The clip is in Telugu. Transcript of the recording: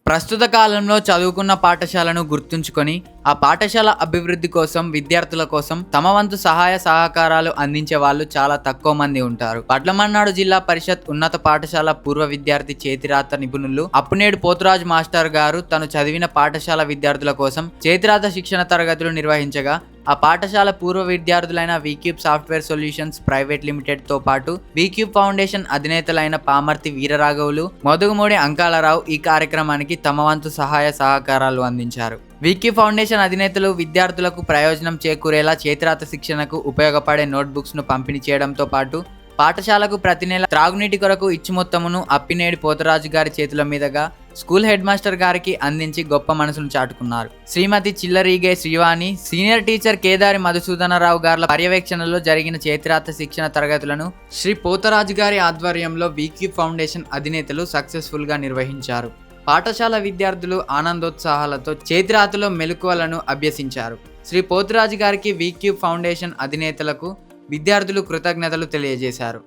ప్రస్తుత కాలంలో చదువుకున్న పాఠశాలను గుర్తుంచుకొని ఆ పాఠశాల అభివృద్ధి కోసం విద్యార్థుల కోసం తమ వంతు సహాయ సహకారాలు అందించే వాళ్ళు చాలా తక్కువ మంది ఉంటారు. వడ్లమన్నాడు జిల్లా పరిషత్ ఉన్నత పాఠశాల పూర్వ విద్యార్థి చేతిరాత నిపుణులు అప్పునేడు పోతురాజు మాస్టర్ గారు తను చదివిన పాఠశాల విద్యార్థుల కోసం చేతిరాత శిక్షణ తరగతులు నిర్వహించగా ఆ పాఠశాల పూర్వ విద్యార్థులైన V Cube software solutions private limited తో పాటు వీక్యూబ్ ఫౌండేషన్ అధినేతలైన పామర్తి వీరరాఘవులు, మోదుగుమూడి అంకాలరావు ఈ కార్యక్రమానికి తమ వంతు సహాయ సహకారాలు అందించారు. వీక్యూబ్ ఫౌండేషన్ అధినేతలు విద్యార్థులకు ప్రయోజనం చేకూరేలా చేతిరాత శిక్షణకు ఉపయోగపడే నోట్బుక్స్ ను పంపిణీ చేయడంతో పాటు పాఠశాలకు ప్రతి నెల త్రాగునీటి కొరకు ఇచ్చి మొత్తమును అప్పినేడి పోతరాజు గారి చేతుల మీదుగా స్కూల్ హెడ్ మాస్టర్ గారికి అందించి గొప్ప మనసును చాటుకున్నారు. శ్రీమతి చిల్లరీగే శ్రీవాణి, సీనియర్ టీచర్ కేదారి మధుసూదనరావు గార్ల పర్యవేక్షణలో జరిగిన చేతిరాత శిక్షణ తరగతులను శ్రీ పోతరాజు గారి ఆధ్వర్యంలో వీక్యూబ్ ఫౌండేషన్ అధినేతలు సక్సెస్ఫుల్ గా నిర్వహించారు. పాఠశాల విద్యార్థులు ఆనందోత్సాహాలతో చేతిరాతలో మెలకువలను అభ్యసించారు. శ్రీ పోతరాజు గారికి వీక్యూబ్ ఫౌండేషన్ అధినేతలకు విద్యార్థులు కృతజ్ఞతలు తెలియజేశారు.